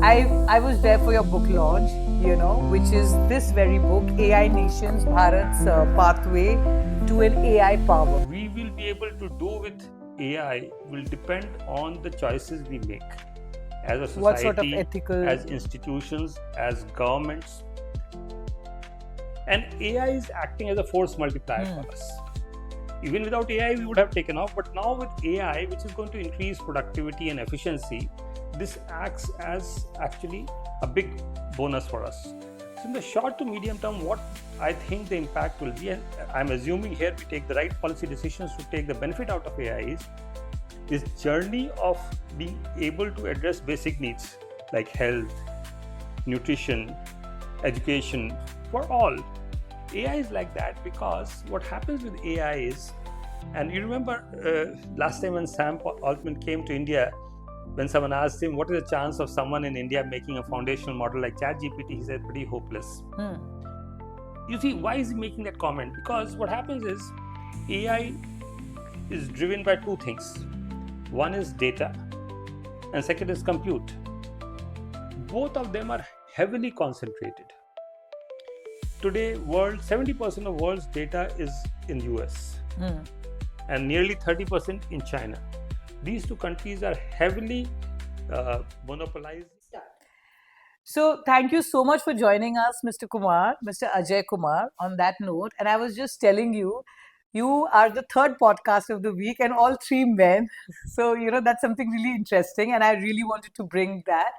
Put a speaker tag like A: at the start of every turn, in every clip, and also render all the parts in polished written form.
A: I was there for your book launch, which is this very book, AI Nations, Bharat's Pathway to an AI Power.
B: We will be able to do with AI will depend on the choices we make as a
A: What sort of
B: society,
A: ethical?
B: as institutions, as governments. And AI is acting as a force multiplier for us. Even without AI, we would have taken off. But now with AI, which is going to increase productivity and efficiency, this acts as actually a big bonus for us. So in the short to medium term, what I think the impact will be, and I'm assuming here we take the right policy decisions to take the benefit out of AI, is this journey of being able to address basic needs like health, nutrition, education for all. AI is like that because what happens with AI is, and you remember last time when Sam Altman came to India, when someone asked him what is the chance of someone in India making a foundational model like ChatGPT, he said pretty hopeless. You see, why is he making that comment? Because what happens is AI is driven by two things. One is data, and second is compute. Both of them are heavily concentrated. Today, 70% of world's data is in US and nearly 30% in China. These two countries are heavily monopolized.
A: So thank you so much for joining us, Mr. Kumar, Mr. Ajay Kumar, on that note. And I was just telling you, you are the third podcast of the week and all three men. So, that's something really interesting. And I really wanted to bring that.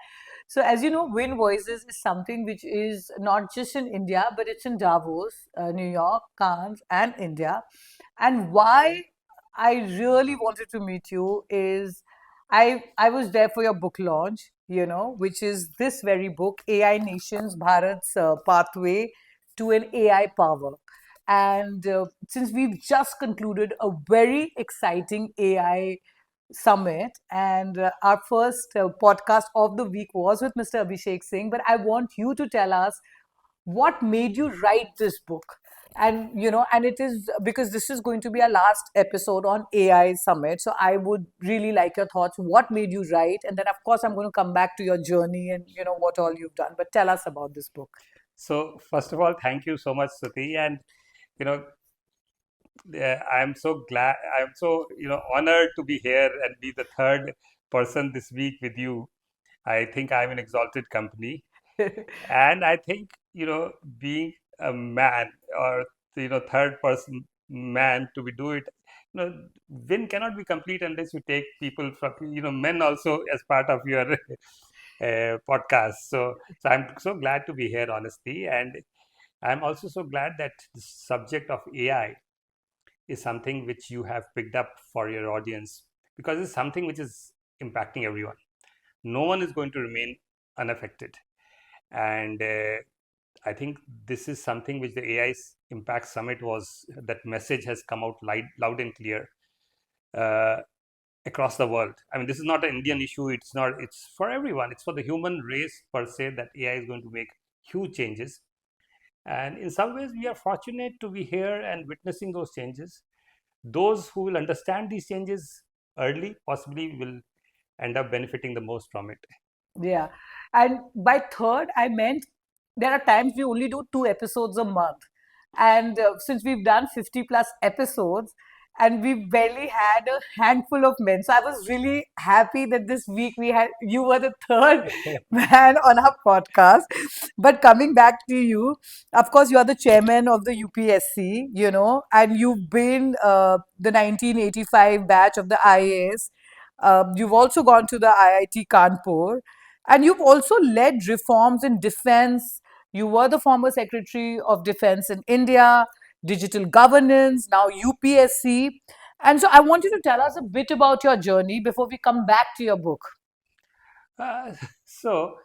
A: So, as you know, Win Voices is something which is not just in India, but it's in Davos, New York, Cannes, and India. And why I really wanted to meet you is I was there for your book launch, which is this very book, AI Nations, Bharat's Pathway to an AI Power. And since we've just concluded a very exciting AI summit, and our first podcast of the week was with Mr. Abhishek Singh, but I want you to tell us what made you write this book. And and it is because this is going to be our last episode on AI summit, so I would really like your thoughts. What made you write? And then of course I'm going to come back to your journey and what all you've done, but tell us about this book.
B: So, first of all, thank you so much, Sati. And you know, I'm so glad, I'm so honored to be here and be the third person this week with you. I think I'm in exalted company, and I think being a man or third person man to be do it, win cannot be complete unless you take people from men also as part of your podcast. So I'm so glad to be here, honestly, and I'm also so glad that the subject of AI is something which you have picked up for your audience, because it's something which is impacting everyone. No one is going to remain unaffected. And I think this is something which the AI Impact Summit was, that message has come out loud and clear uh, across the world. I mean, this is not an Indian issue. It's not, it's for everyone. It's for the human race per se that AI is going to make huge changes. And in some ways, we are fortunate to be here and witnessing those changes. Those who will understand these changes early possibly will end up benefiting the most from it.
A: Yeah. And by third, I meant there are times we only do 2 episodes a month. And since we've done 50 plus episodes, and we've barely had a handful of men. So I was really happy that this week you were the third man on our podcast. But coming back to you, of course, you are the chairman of the UPSC, and you've been the 1985 batch of the IAS. You've also gone to the IIT Kanpur, and you've also led reforms in defense. You were the former Secretary of Defense in India, digital governance, now UPSC. And so I want you to tell us a bit about your journey before we come back to your book.
B: Uh, so,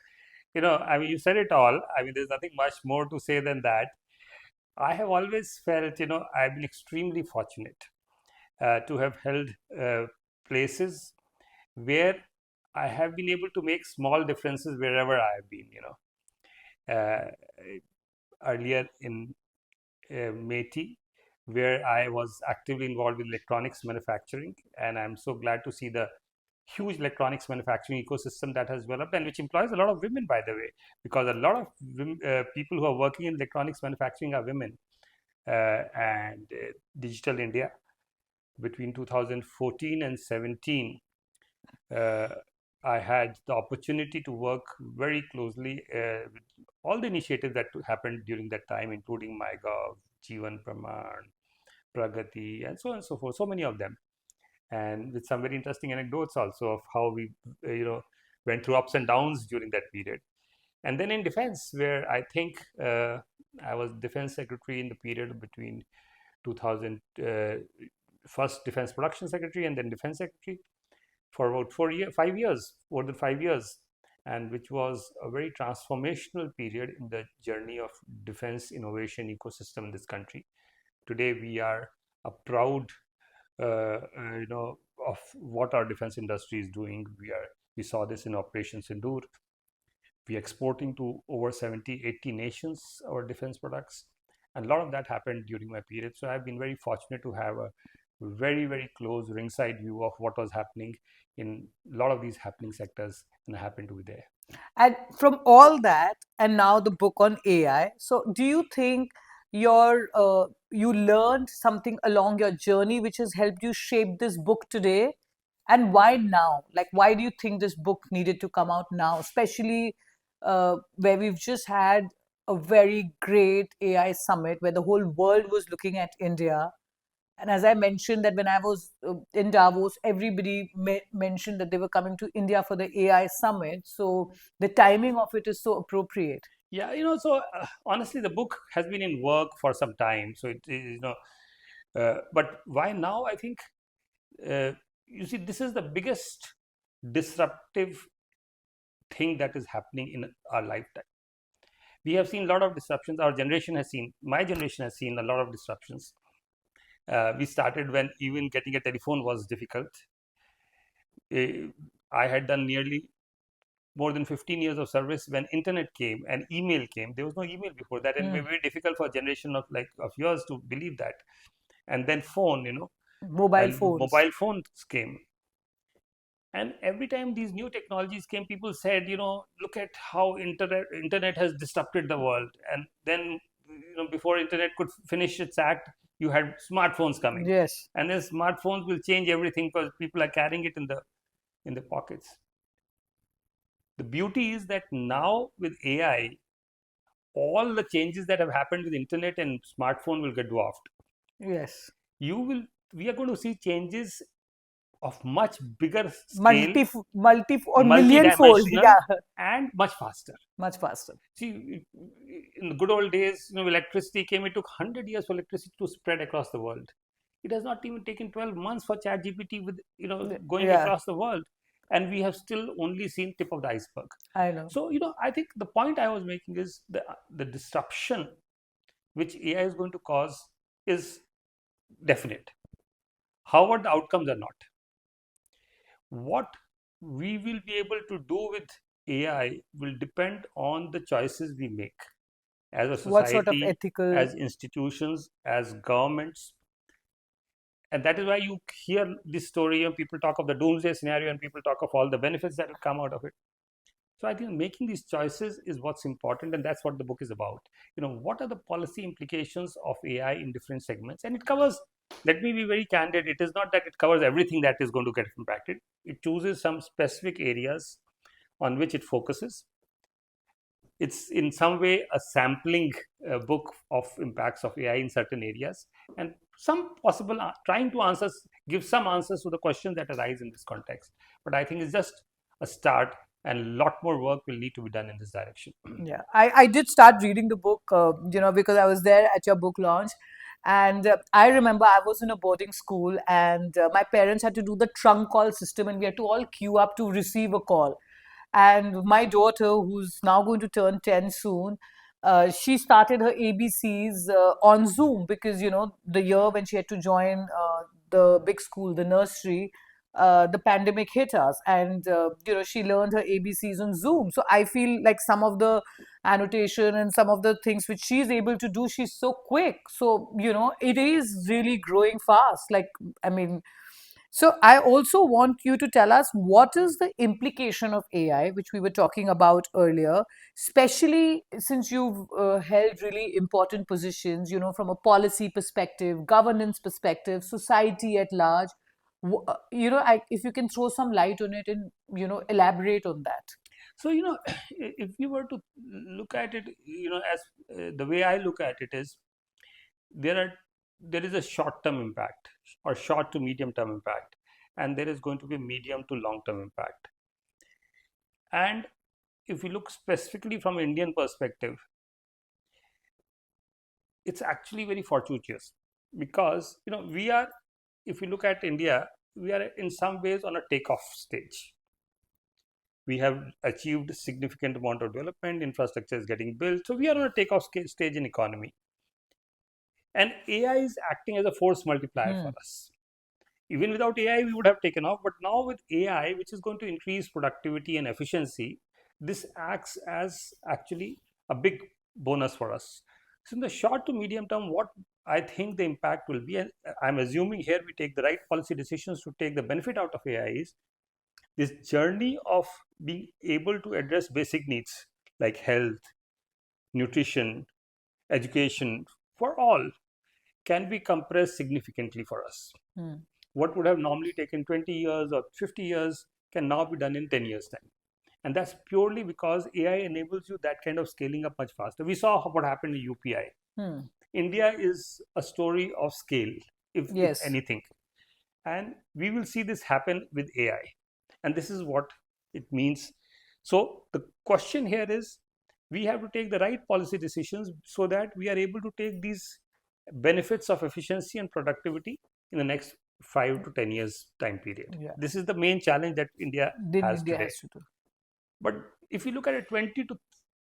B: I mean, you said it all. I mean, there's nothing much more to say than that. I have always felt, I've been extremely fortunate to have held places where I have been able to make small differences wherever I have been, Uh, earlier in Meti, where I was actively involved with electronics manufacturing, and I'm so glad to see the huge electronics manufacturing ecosystem that has developed, and which employs a lot of women, by the way, because a lot of people who are working in electronics manufacturing are women. And Digital India between 2014 and 17, uh, I had the opportunity to work very closely with all the initiatives that happened during that time, including MyGov, Jeevan Praman, Pragati, and so on and so forth. So many of them, and with some very interesting anecdotes also of how we, went through ups and downs during that period. And then in defense, where I think I was defense secretary in the period between 2000, first defense production secretary and then defense secretary for about 5 years, more than 5 years, and which was a very transformational period in the journey of defense innovation ecosystem in this country. Today, we are a proud, of what our defense industry is doing. We saw this in Operation Sindoor. We're exporting to over 70, 80 nations our defense products. And a lot of that happened during my period. So I've been very fortunate to have a very, very close ringside view of what was happening in a lot of these happening sectors, and I happened to be there.
A: And from all that, and now the book on AI. So, do you think you learned something along your journey which has helped you shape this book today? And why now? Like, why do you think this book needed to come out now, especially where we've just had a very great AI summit where the whole world was looking at India? And as I mentioned, that when I was in Davos, everybody mentioned that they were coming to India for the AI summit. So the timing of it is so appropriate.
B: Yeah, so honestly, the book has been in work for some time. So but why now? I think, you see, this is the biggest disruptive thing that is happening in our lifetime. We have seen a lot of disruptions. My generation has seen a lot of disruptions. We started when even getting a telephone was difficult. I had done nearly more than 15 years of service when internet came and email came. There was no email before that, and it was very difficult for a generation of yours to believe that. And then phone,
A: Mobile
B: and
A: phones.
B: mobile phones came. And every time these new technologies came, people said, look at how internet has disrupted the world. And then, before internet could finish its act, you had smartphones coming.
A: Yes.
B: And then smartphones will change everything because people are carrying it in the pockets. The beauty is that now with AI, all the changes that have happened with internet and smartphone will get dwarfed.
A: Yes.
B: We are going to see changes of much bigger scale,
A: Or millionfold.
B: multidimensional,
A: Yeah.
B: and much faster.
A: Much faster.
B: See, in the good old days, electricity came. It took 100 years for electricity to spread across the world. It has not even taken 12 months for ChatGPT with going across the world, and we have still only seen tip of the iceberg.
A: I know.
B: So I think the point I was making is the disruption which AI is going to cause is definite. However, the outcomes are not. What we will be able to do with AI will depend on the choices we make as a society,
A: what sort of ethical,
B: as institutions, as governments. And that is why you hear this story and people talk of the doomsday scenario and people talk of all the benefits that will come out of it. So I think making these choices is what's important, and that's what the book is about. What are the policy implications of AI in different segments? And it covers, let me be very candid, it is not that it covers everything that is going to get impacted. It chooses some specific areas on which it focuses. It's in some way a sampling book of impacts of AI in certain areas, and some possible trying to give some answers to the questions that arise in this context. But I think it's just a start, and a lot more work will need to be done in this direction.
A: Yeah, I did start reading the book, because I was there at your book launch. And I remember I was in a boarding school and my parents had to do the trunk call system and we had to all queue up to receive a call. And my daughter, who's now going to turn 10 soon, she started her ABCs on Zoom because, the year when she had to join the big school, the nursery, the pandemic hit us and, she learned her ABCs on Zoom. So I feel like some of the annotation and some of the things which she's able to do, she's so quick. So, it is really growing fast. Like, I mean, So I also want you to tell us what is the implication of AI, which we were talking about earlier, especially since you've held really important positions, from a policy perspective, governance perspective, society at large. If you can throw some light on it and elaborate on that.
B: So, if you were to look at it, as the way I look at it is, there are there is a short term impact or short to medium term impact, and there is going to be medium to long term impact. And if we look specifically from Indian perspective, it's actually very fortuitous, because we are, if we look at India, we are in some ways on a takeoff stage. We have achieved significant amount of development, infrastructure is getting built, so we are on a takeoff stage in economy, and AI is acting as a force multiplier for us. Even without AI, we would have taken off, but now with AI, which is going to increase productivity and efficiency, this acts as actually a big bonus for us. So in the short to medium term, what I think the impact will be, and I'm assuming here we take the right policy decisions to take the benefit out of AI, is this journey of being able to address basic needs like health, nutrition, education for all can be compressed significantly for us. What would have normally taken 20 years or 50 years can now be done in 10 years' time. And that's purely because AI enables you that kind of scaling up much faster. We saw what happened in UPI. India is a story of scale, if
A: Yes.
B: anything. And we will see this happen with AI. And this is what it means. So the question here is, we have to take the right policy decisions so that we are able to take these benefits of efficiency and productivity in the next 5 to 10 years time period.
A: Yeah.
B: This is the main challenge that India
A: Then
B: has
A: India
B: today.
A: has to do.
B: But if you look at a 20 to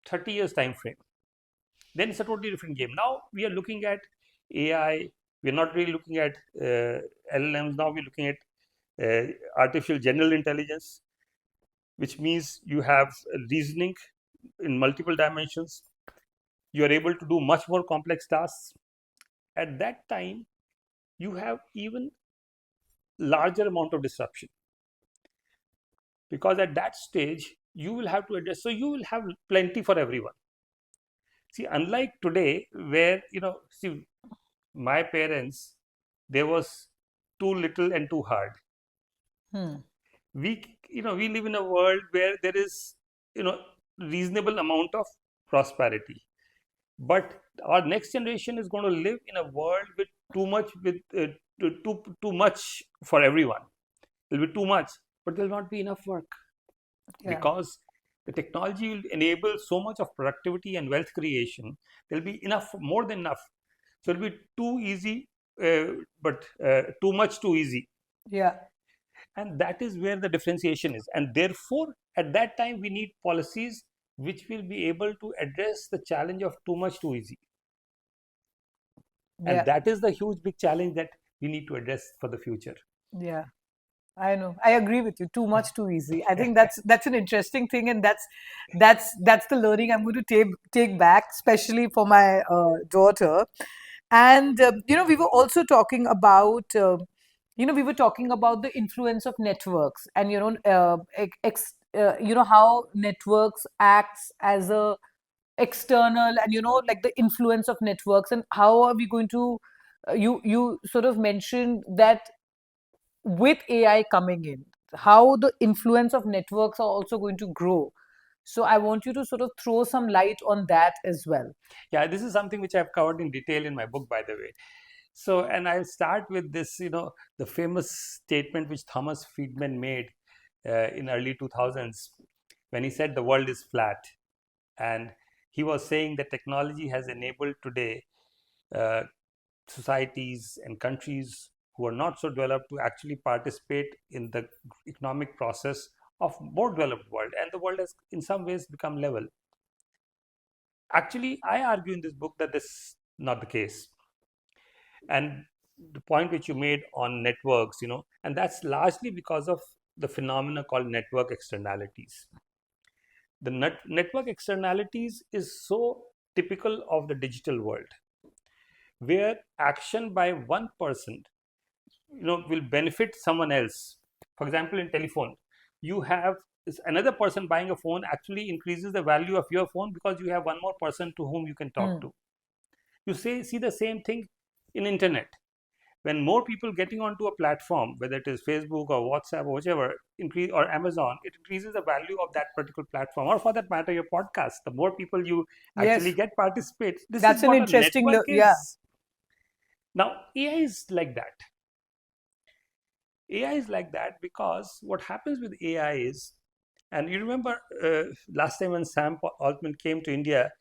B: 30 years time frame, then it's a totally different game. Now we are looking at AI. We're not really looking at LLMs. Now we're looking at artificial general intelligence, which means you have reasoning in multiple dimensions. You are able to do much more complex tasks. At that time, you have even larger amount of disruption, because at that stage you will have to address, so you will have plenty for everyone. See, unlike today, where see, my parents, there was too little and too hard. We live in a world where there is reasonable amount of prosperity, but our next generation is going to live in a world with too much, with too much for everyone. There will be too much, but there will not be enough work.
A: Yeah.
B: Because the technology will enable so much of productivity and wealth creation. There will be enough, more than enough. So it will be too easy, but too much too easy.
A: Yeah.
B: And that is where the differentiation is. And therefore, at that time, we need policies which will be able to address the challenge of too much too easy.
A: Yeah.
B: And that is the huge big challenge that we need to address for the future.
A: Yeah. I know. I agree with you. Too much, too easy. I think that's an interesting thing, and that's the learning I'm going to take back, especially for my daughter. And we were also talking about the influence of networks, and how networks acts as a external, and like the influence of networks, and how are we going to you sort of mentioned that with AI coming in, how the influence of networks are also going to grow. So I want you to sort of throw some light on that as well.
B: Yeah, this is something which I've covered in detail in my book, by the way. So, and I'll start with this, the famous statement which Thomas Friedman made in early 2000s, when he said the world is flat. And he was saying that technology has enabled today uh, societies and countries who are not so developed to actually participate in the economic process of more developed world, and the world has in some ways become level. Actually, I argue in this book that this is not the case. And the point which you made on networks, and that's largely because of the phenomena called network externalities. The network externalities is so typical of the digital world, where action by one person will benefit someone else. For example, in telephone, you have another person buying a phone actually increases the value of your phone because you have one more person to whom you can talk
A: Hmm.
B: to. You see the same thing in internet. When more people getting onto a platform, whether it is Facebook or WhatsApp or whichever, increase, or Amazon, it increases the value of that particular platform, or for that matter your podcast. The more people you actually
A: Yes,
B: get participate, this is
A: that's an
B: what a
A: interesting.
B: network
A: Yeah.
B: is. Now AI is like that. AI is like that because what happens with AI is, and you remember last time when Sam Altman came to India,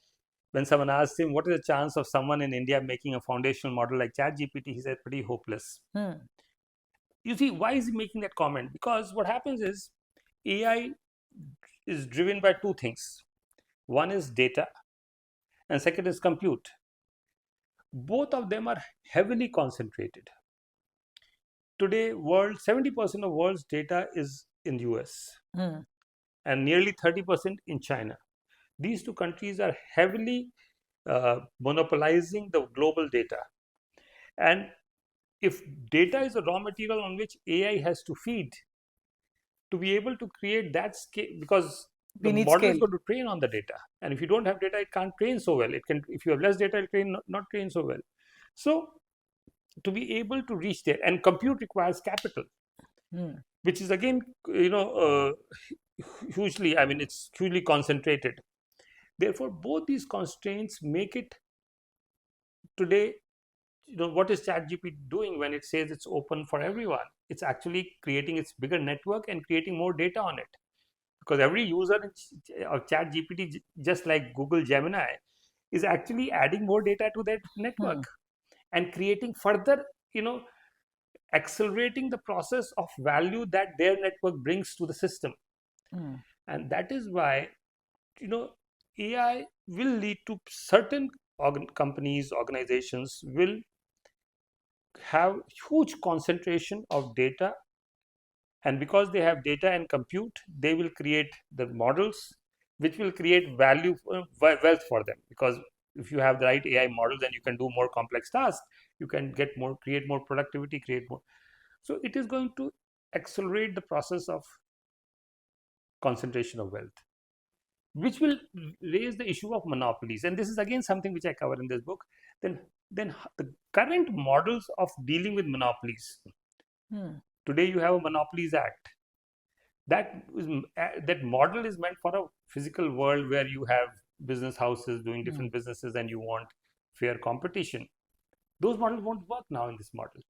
B: when someone asked him what is the chance of someone in India making a foundational model like ChatGPT, he said pretty hopeless.
A: Hmm.
B: You see, why is he making that comment? Because what happens is AI is driven by two things. One is data, and second is compute. Both of them are heavily concentrated. Today, world 70% of world's data is in US
A: Hmm.
B: and nearly 30% in China. These two countries are heavily monopolizing the global data. And if data is a raw material on which AI has to feed, to be able to create that scale, because the
A: We need
B: model is
A: scale.
B: going to train on the data, and if you don't have data, it can't train so well. It can, if you have less data, it can not train so well. So to be able to reach there, and compute requires capital,
A: Hmm.
B: which is again, hugely, I mean, it's hugely concentrated. Therefore, both these constraints make it today, what is ChatGPT doing when it says it's open for everyone? It's actually creating its bigger network and creating more data on it, because every user of ChatGPT, just like Google Gemini, is actually adding more data to that network
A: Hmm.
B: and creating further, you know accelerating the process of value that their network brings to the system.
A: Hmm.
B: And that is why, you know AI will lead to certain companies, organizations will have huge concentration of data, and because they have data and compute, they will create the models which will create value, wealth for them, because if you have the right AI models, then you can do more complex tasks, you can create more productivity, create more. So it is going to accelerate the process of concentration of wealth, which will raise the issue of monopolies, and this is again something which I cover in this book. Then the current models of dealing with monopolies,
A: Hmm.
B: today you have a Monopolies Act. That model is meant for a physical world where you have business houses doing
A: Hmm.
B: different businesses and you want fair competition. Those models won't work now in this model,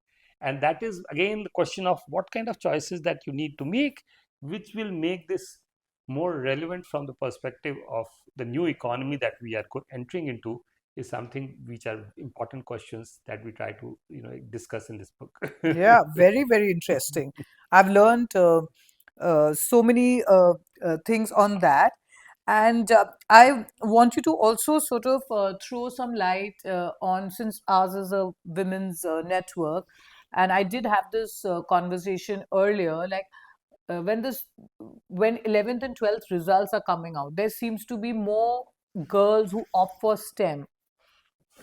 B: and that is again the question of what kind of choices that you need to make, which will make this more relevant from the perspective of the new economy that we are entering into, is something which are important questions that we try to discuss in this book.
A: Yeah, very, very interesting. I've learned so many things on that. And I want you to also sort of throw some light on, since ours is a women's network, and I did have this conversation earlier, like when this when 11th and 12th results are coming out, there seems to be more girls who opt for STEM,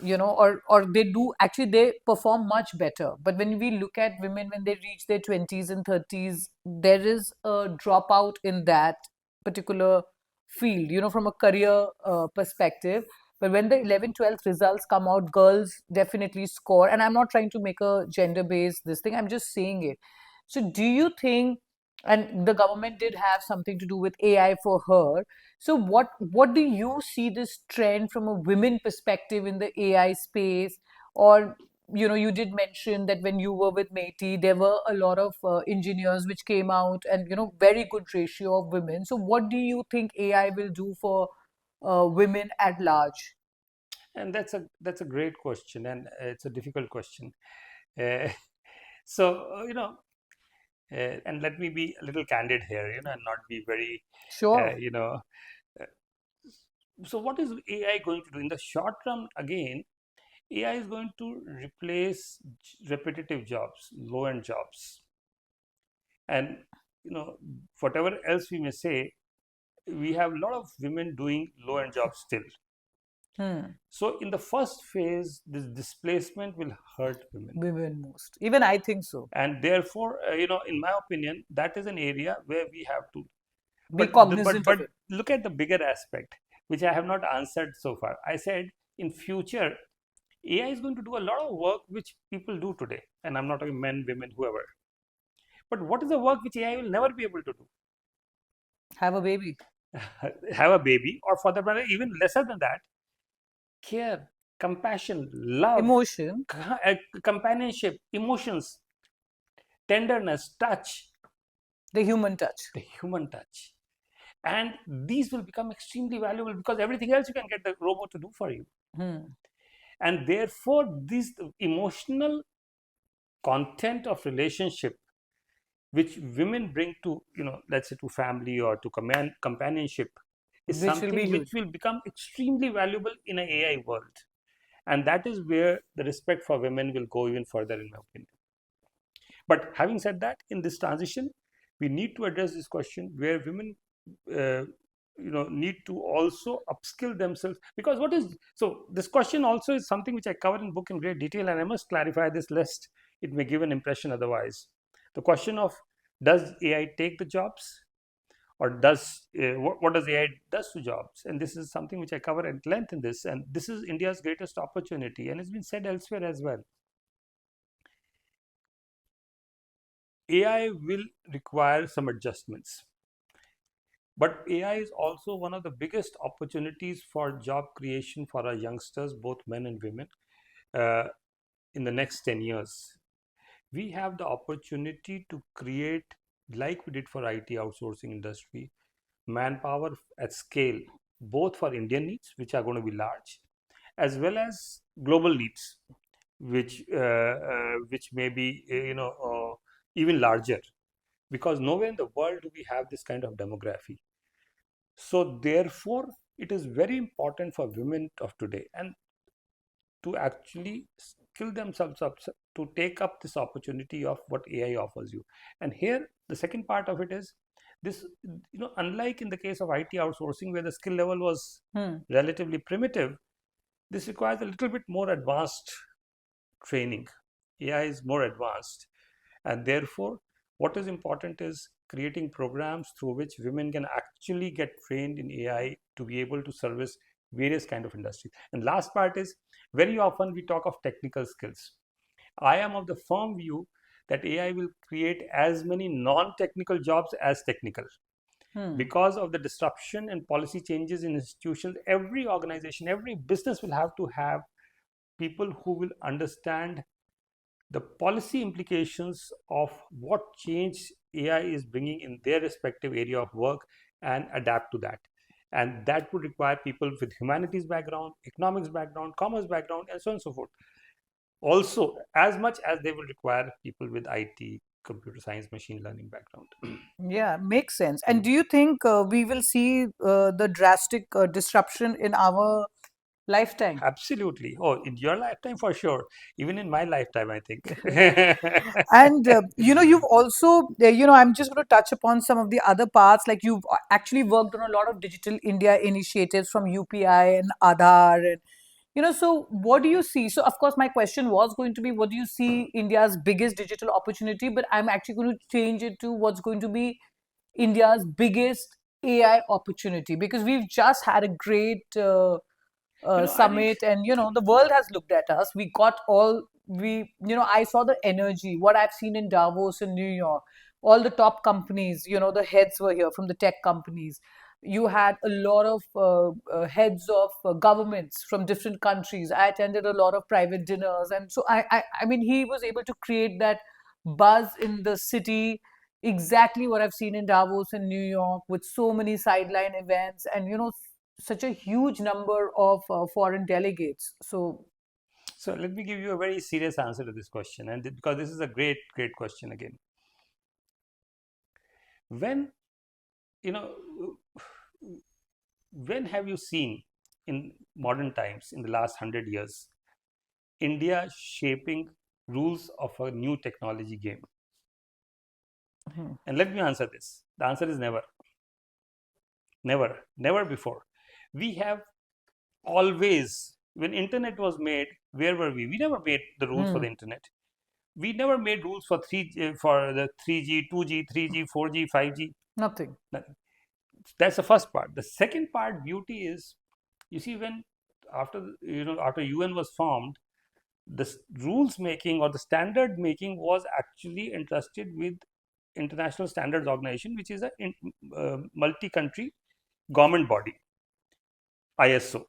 A: or they do, actually they perform much better. But when we look at women, when they reach their 20s and 30s, there is a dropout in that particular field, from a career perspective. But when the 11th, 12th results come out, girls definitely score. And I'm not trying to make a gender based this thing, I'm just saying it. So do you think, and the government did have something to do with AI for her, so what do you see this trend from a women perspective in the AI space? Or you did mention that when you were with Meti, there were a lot of engineers which came out, and very good ratio of women. So what do you think AI will do for women at large?
B: And that's a great question, and it's a difficult question. Uh, so and let me be a little candid here, and not be very,
A: Sure.
B: uh, so what is AI going to do in the short term? Again, AI is going to replace repetitive jobs, low end jobs, and you know whatever else we may say, we have a lot of women doing low end jobs still.
A: Hmm.
B: So in the first phase, this displacement will hurt women.
A: Women most. Even I think so.
B: And therefore, in my opinion, that is an area where we have to.
A: Be
B: But
A: cognizant of
B: but
A: it.
B: look at the bigger aspect, which I have not answered so far. I said in future, AI is going to do a lot of work which people do today, and I'm not talking men, women, whoever. But what is the work which AI will never be able to do?
A: Have a baby.
B: Have a baby, or for that matter, even lesser than that, care, compassion, love,
A: Emotion.
B: companionship, emotions, tenderness, touch,
A: The human touch.
B: the human touch. And these will become extremely valuable because everything else you can get the robot to do for you.
A: Hmm.
B: And therefore, this emotional content of relationship which women bring to, let's say to family or to companionship is
A: Which will be
B: something which
A: huge.
B: will become extremely valuable in an AI world. And that is where the respect for women will go even further, in my opinion. But having said that, in this transition, we need to address this question where women, uh, need to also upskill themselves. Because what is so? This question also is something which I cover in book in great detail, and I must clarify this lest it may give an impression otherwise. The question of, does AI take the jobs, or does what does AI does to jobs? And this is something which I cover at length in this, and this is India's greatest opportunity, and it's been said elsewhere as well. AI will require some adjustments, but AI is also one of the biggest opportunities for job creation for our youngsters, both men and women, uh, in the next 10 years. We have the opportunity to create, like we did for IT outsourcing industry, manpower at scale, both for Indian needs, which are going to be large, as well as global needs, which may be even larger, because nowhere in the world do we have this kind of demography. So therefore, it is very important for women of today and to actually skill themselves up to take up this opportunity of what AI offers you. And here, the second part of it is this, unlike in the case of IT outsourcing where the skill level was
A: Hmm.
B: relatively primitive, this requires a little bit more advanced training. AI is more advanced, and therefore, what is important is creating programs through which women can actually get trained in AI to be able to service various kind of industries. And last part is, very often we talk of technical skills. I am of the firm view that AI will create as many non-technical jobs as technical.
A: Hmm.
B: Because of the disruption and policy changes in institutions, every organization, every business will have to have people who will understand the policy implications of what change AI is bringing in their respective area of work and adapt to that. And that would require people with humanities background, economics background, commerce background, and so on and so forth. Also, as much as they will require people with IT, computer science, machine learning background.
A: Yeah, makes sense. And do you think we will see the drastic disruption in our lifetime?
B: Absolutely. Oh, in your lifetime for sure. Even in my lifetime, I think.
A: And you've also, I'm just going to touch upon some of the other parts. Like you've actually worked on a lot of digital India initiatives from UPI and Aadhaar, and so what do you see? So of course, my question was going to be, what do you see India's biggest digital opportunity? But I'm actually going to change it to what's going to be India's biggest AI opportunity, because we've just had a great
B: I think
A: summit, and the world has looked at us. We got all we I saw the energy, what I've seen in Davos in New York. All the top companies, the heads were here from the tech companies. You had a lot of heads of governments from different countries. I attended a lot of private dinners, and so I mean, he was able to create that buzz in the city, exactly what I've seen in Davos in New York, with so many sideline events, and such a huge number of foreign delegates. So,
B: so. Let me give you a very serious answer to this question, and because this is a great, great question again. When you know, when have you seen in modern times, in the last 100 years, India shaping rules of a new technology game?
A: hmm,
B: And let me answer this. The answer is never, never, never before. We have always, when internet was made, where were we? We never made the rules for the internet. We never made rules for for the 3G, 2G, 3G, 4G, 5G.
A: Nothing.
B: Nothing. That's the first part. The second part, beauty is, you see, when after UN was formed, the rules making or the standard making was actually entrusted with International Standards Organization, which is a multi-country government body, ISO.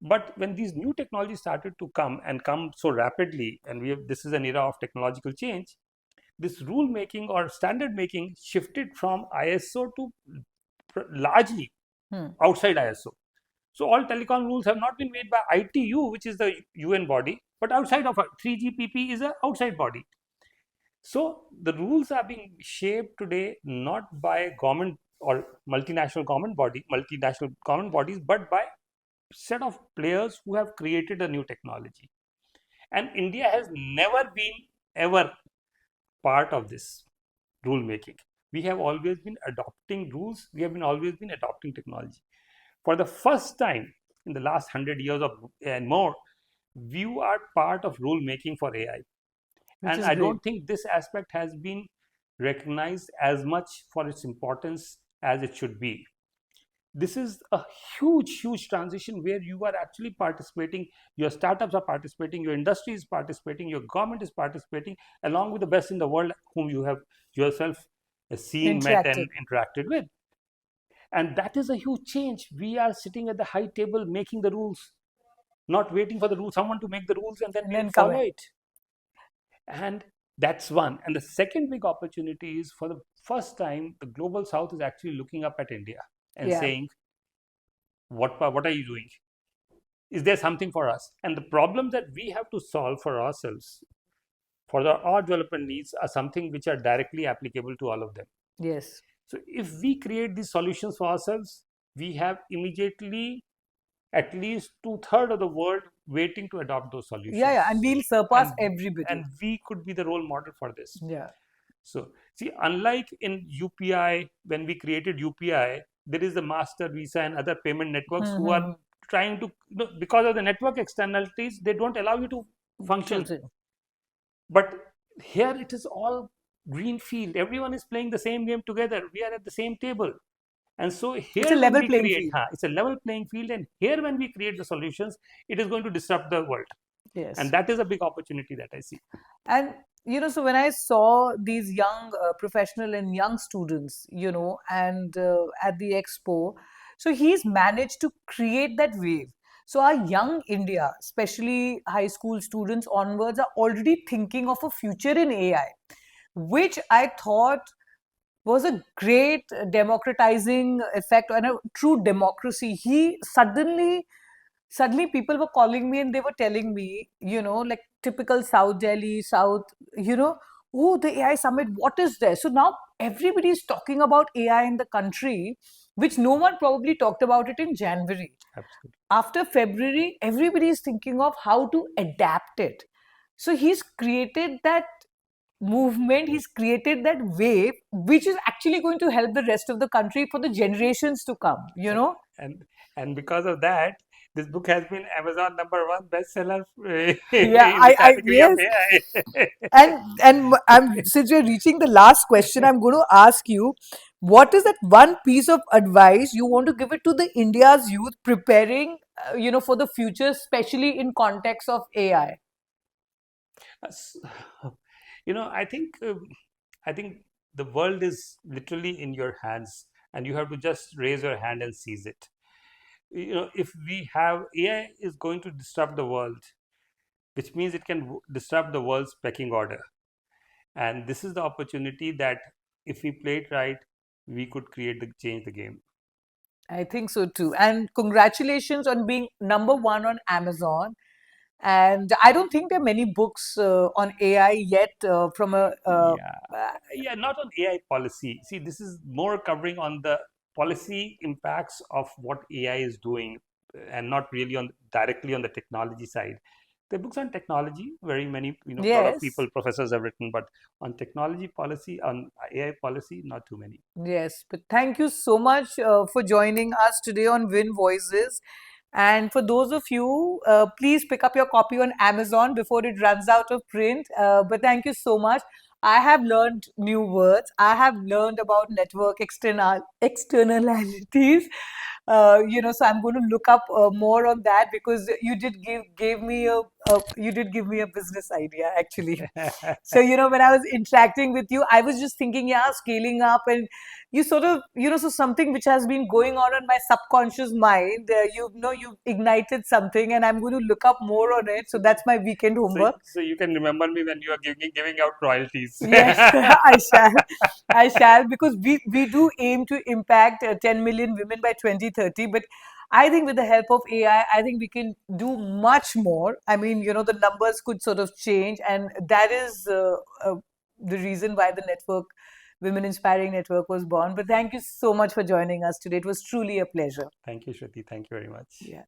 B: But when these new technologies started to come and come so rapidly, and this is an era of technological change, this rule making or standard making shifted from ISO to largely outside ISO. So all telecom rules have not been made by ITU, which is the UN body, but outside of 3GPP is an outside body. So the rules are being shaped today not by government or multinational government bodies, but by set of players who have created a new technology. And India has never been ever part of this rule making. We have always been adopting rules. We have always been adopting technology. For the first time in the last 100 years and more, we are part of rule making for AI.
A: Which
B: And
A: is
B: I
A: great.
B: don't think this aspect has been recognized as much for its importance as it should be. This is a huge transition where you are actually participating, your startups are participating, your industry is participating, your government is participating, along with the best in the world whom you have yourself seen, met,
A: Interacted.
B: and interacted with. And that is a huge change. We are sitting at the high table making the rules, not waiting for the rules, someone to make the rules and then
A: And
B: we'll
A: then come
B: follow
A: in.
B: it. And that's one. And the second big opportunity is, for the first time, the global south is actually looking up at India and
A: Yeah.
B: saying, what are you doing? Is there something for us? And the problems that we have to solve for ourselves, for our development needs, are something which are directly applicable to all of them.
A: Yes.
B: So if we create these solutions for ourselves, we have immediately at least two-thirds of the world waiting to adopt those
A: Yeah, yeah. And
B: solutions.
A: we'll surpass
B: And
A: everybody.
B: we could be the role model for this.
A: Yeah.
B: So see, unlike in UPI, when we created UPI, there is the master, Visa, and other payment networks who are trying to, because of the network externalities, they don't allow you to function.
A: Choosing.
B: But here it is all green field. Everyone is playing the same game together. We are at the same table. And so
A: It's a
B: here when
A: level
B: we
A: playing
B: create,
A: field.
B: it's a level playing field. And here when we create the solutions, it is going to disrupt the world. And
A: Yes.
B: that is a big opportunity that I see.
A: And so when I saw these young professional and young students, and at the expo, so he's managed to create that wave. So our young India, especially high school students onwards, are already thinking of a future in AI, which I thought was a great democratizing effect and a true democracy. He suddenly people were calling me and they were telling me, like typical South Delhi, South, oh, the AI summit, what is there? So now everybody is talking about AI in the country, which no one probably talked about it in January.
B: Absolutely.
A: After February, everybody is thinking of how to adapt it. So he's created that movement, he's created that wave, which is actually going to help the rest of the country for the generations to come,
B: And and because of that, this book has been Amazon #1 bestseller
A: Yeah,
B: in the category of
A: yes.
B: AI.
A: And since we're reaching the last question, I'm going to ask you, what is that one piece of advice you want to give it to the India's youth preparing, for the future, especially in context of AI?
B: S- I think the world is literally in your hands, and you have to just raise your hand and seize it. If we have AI is going to disrupt the world, which means it can disrupt the world's pecking order. And this is the opportunity that, if we play it right, we could change the game.
A: I think so too. And congratulations on being number one on Amazon. And I don't think there are many books on AI yet from a.
B: Yeah, not on AI policy. See, this is more covering on the policy impacts of what AI is doing, and not really on directly on the technology side. The books on technology, very many, a lot of
A: Yes,
B: people, professors have written, but on technology policy, on AI policy, not too many.
A: yes. But thank you so much for joining us today on Win Voices. And for those of you, please pick up your copy on Amazon before it runs out of print. But thank you so much. I have learned new words. I have learned about network externalities. So I'm going to look up more on that, because you did gave me you did give me a business idea actually. So, when I was interacting with you, I was just thinking, yeah, scaling up, and you sort of, so something which has been going on in my subconscious mind, you ignited something, and I'm going to look up more on it. So that's my weekend
B: So,
A: homework.
B: so you can remember me when you are giving out royalties.
A: Yes, I shall. I shall, because we do aim to impact 10 million women by 2030. But I think with the help of AI, I think we can do much more. I mean, the numbers could sort of change, and that is the reason why the network, Women Inspiring Network, was born. But thank you so much for joining us today. It was truly a pleasure.
B: Thank you, Shruti. Thank you very much.
A: Yeah.